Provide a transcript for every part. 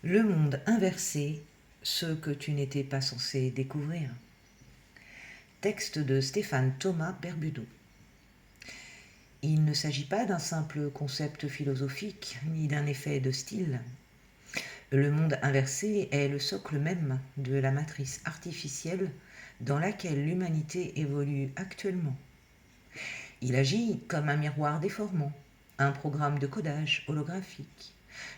Le monde inversé, ce que tu n'étais pas censé découvrir. Texte de Stéphane Thomas Berbudo. Il ne s'agit pas d'un simple concept philosophique ni d'un effet de style. Le monde inversé est le socle même de la matrice artificielle dans laquelle l'humanité évolue actuellement. Il agit comme un miroir déformant, un programme de codage holographique,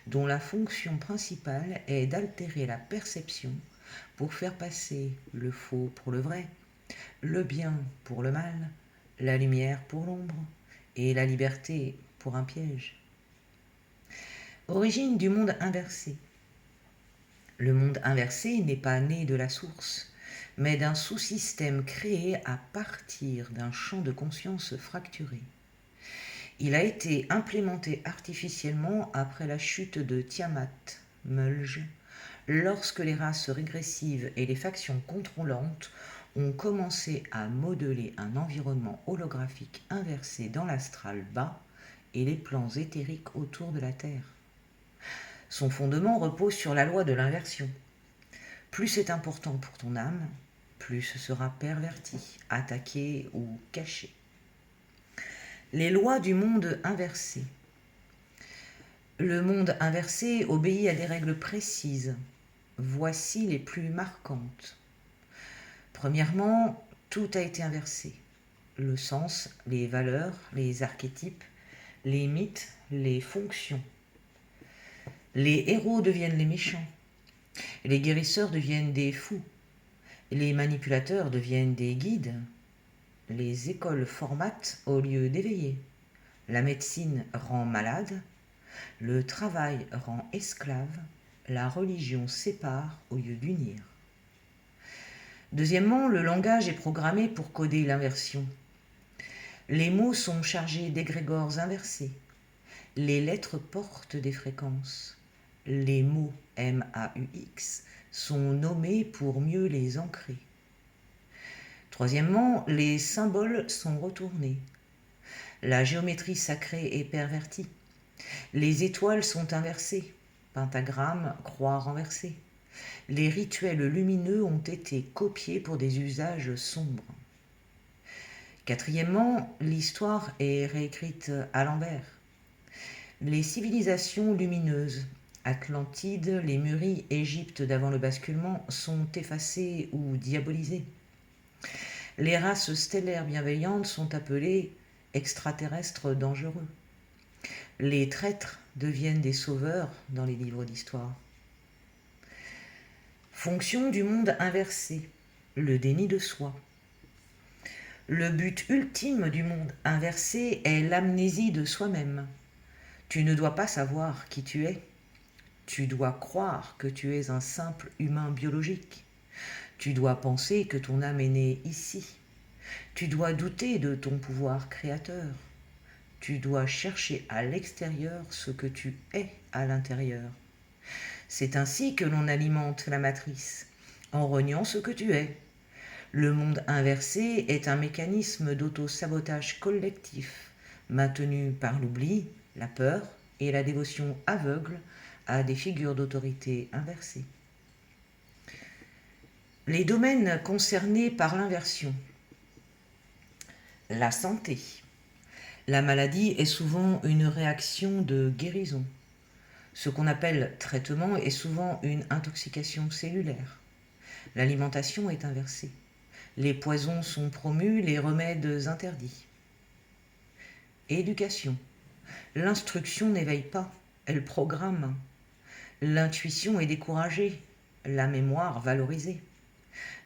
dont la fonction principale est d'altérer la perception pour faire passer le faux pour le vrai, le bien pour le mal, la lumière pour l'ombre et la liberté pour un piège. Origine du monde inversé. Le monde inversé n'est pas né de la source, mais d'un sous-système créé à partir d'un champ de conscience fracturé. Il a été implémenté artificiellement après la chute de Tiamat, Mulj, lorsque les races régressives et les factions contrôlantes ont commencé à modeler un environnement holographique inversé dans l'astral bas et les plans éthériques autour de la Terre. Son fondement repose sur la loi de l'inversion. Plus c'est important pour ton âme, plus ce sera perverti, attaqué ou caché. Les lois du monde inversé. Le monde inversé obéit à des règles précises. Voici les plus marquantes. Premièrement, tout a été inversé. Le sens, les valeurs, les archétypes, les mythes, les fonctions. Les héros deviennent les méchants. Les guérisseurs deviennent des fous. Les manipulateurs deviennent des guides. Les écoles formatent au lieu d'éveiller. La médecine rend malade. Le travail rend esclave. La religion sépare au lieu d'unir. Deuxièmement, le langage est programmé pour coder l'inversion. Les mots sont chargés d'égrégores inversés. Les lettres portent des fréquences. Les mots MAUX sont nommés pour mieux les ancrer. Troisièmement, les symboles sont retournés. La géométrie sacrée est pervertie. Les étoiles sont inversées. Pentagramme, croix renversée. Les rituels lumineux ont été copiés pour des usages sombres. Quatrièmement, l'histoire est réécrite à l'envers. Les civilisations lumineuses, Atlantide, Lémurie, Égypte d'avant le basculement, sont effacées ou diabolisées. Les races stellaires bienveillantes sont appelées extraterrestres dangereux. Les traîtres deviennent des sauveurs dans les livres d'histoire. Fonction du monde inversé, le déni de soi. Le but ultime du monde inversé est l'amnésie de soi-même. Tu ne dois pas savoir qui tu es. Tu dois croire que tu es un simple humain biologique. Tu dois penser que ton âme est née ici. Tu dois douter de ton pouvoir créateur. Tu dois chercher à l'extérieur ce que tu es à l'intérieur. C'est ainsi que l'on alimente la matrice, en reniant ce que tu es. Le monde inversé est un mécanisme d'auto-sabotage collectif, maintenu par l'oubli, la peur et la dévotion aveugle à des figures d'autorité inversées. Les domaines concernés par l'inversion. La santé. La maladie est souvent une réaction de guérison. Ce qu'on appelle traitement est souvent une intoxication cellulaire. L'alimentation est inversée. Les poisons sont promus, les remèdes interdits. Éducation. L'instruction n'éveille pas, elle programme. L'intuition est découragée, la mémoire valorisée.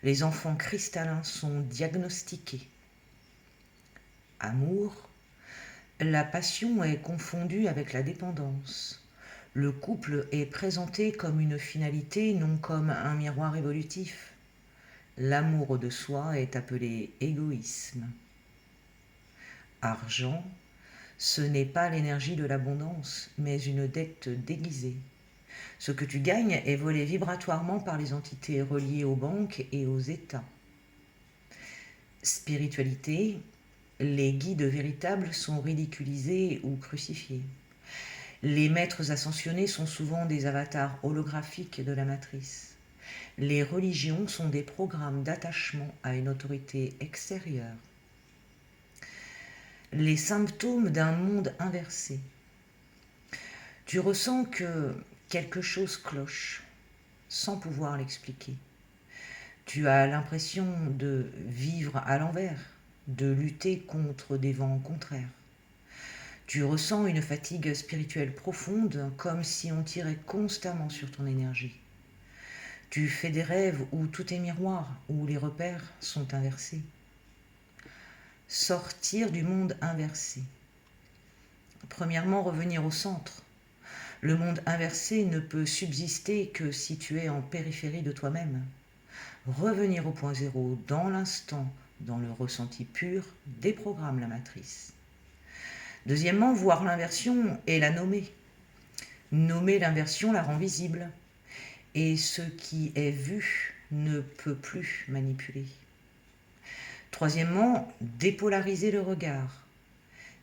Les enfants cristallins sont diagnostiqués. Amour. La passion est confondue avec la dépendance. Le couple est présenté comme une finalité, non comme un miroir évolutif. L'amour de soi est appelé égoïsme. Argent, ce n'est pas l'énergie de l'abondance, mais une dette déguisée. Ce que tu gagnes est volé vibratoirement par les entités reliées aux banques et aux États. Spiritualité, les guides véritables sont ridiculisés ou crucifiés. Les maîtres ascensionnés sont souvent des avatars holographiques de la matrice. Les religions sont des programmes d'attachement à une autorité extérieure. Les symptômes d'un monde inversé. Tu ressens que quelque chose cloche, sans pouvoir l'expliquer. Tu as l'impression de vivre à l'envers, de lutter contre des vents contraires. Tu ressens une fatigue spirituelle profonde, comme si on tirait constamment sur ton énergie. Tu fais des rêves où tout est miroir, où les repères sont inversés. Sortir du monde inversé. Premièrement, revenir au centre. Le monde inversé ne peut subsister que si tu es en périphérie de toi-même. Revenir au point zéro, dans l'instant, dans le ressenti pur, déprogramme la matrice. Deuxièmement, voir l'inversion et la nommer. Nommer l'inversion la rend visible. Et ce qui est vu ne peut plus manipuler. Troisièmement, dépolariser le regard.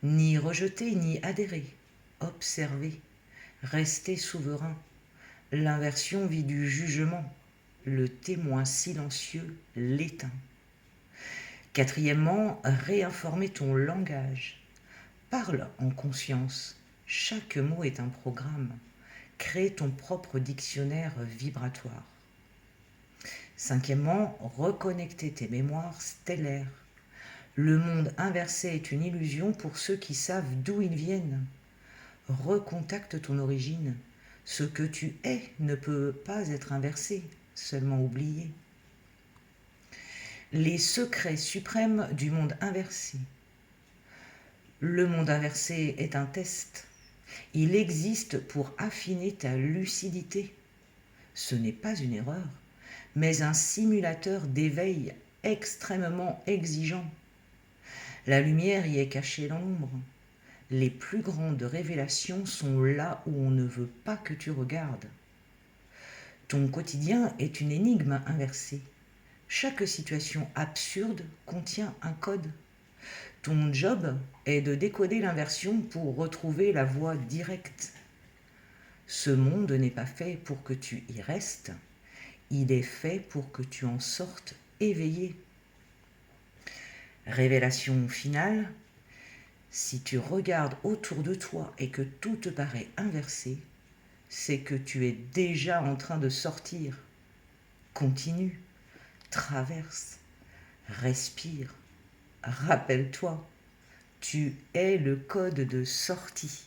Ni rejeter, ni adhérer. Observer. Rester souverain. L'inversion vit du jugement. Le témoin silencieux l'éteint. Quatrièmement, réinformer ton langage. Parle en conscience. Chaque mot est un programme. Crée ton propre dictionnaire vibratoire. Cinquièmement, reconnecter tes mémoires stellaires. Le monde inversé est une illusion pour ceux qui savent d'où ils viennent. Recontacte ton origine. Ce que tu es ne peut pas être inversé, seulement oublié. Les secrets suprêmes du monde inversé. Le monde inversé est un test. Il existe pour affiner ta lucidité. Ce n'est pas une erreur, mais un simulateur d'éveil extrêmement exigeant. La lumière y est cachée dans l'ombre. Les plus grandes révélations sont là où on ne veut pas que tu regardes. Ton quotidien est une énigme inversée. Chaque situation absurde contient un code. Ton job est de décoder l'inversion pour retrouver la voie directe. Ce monde n'est pas fait pour que tu y restes, il est fait pour que tu en sortes éveillé. Révélation finale, si tu regardes autour de toi et que tout te paraît inversé, c'est que tu es déjà en train de sortir. Continue, traverse, respire. Rappelle-toi, tu es le code de sortie.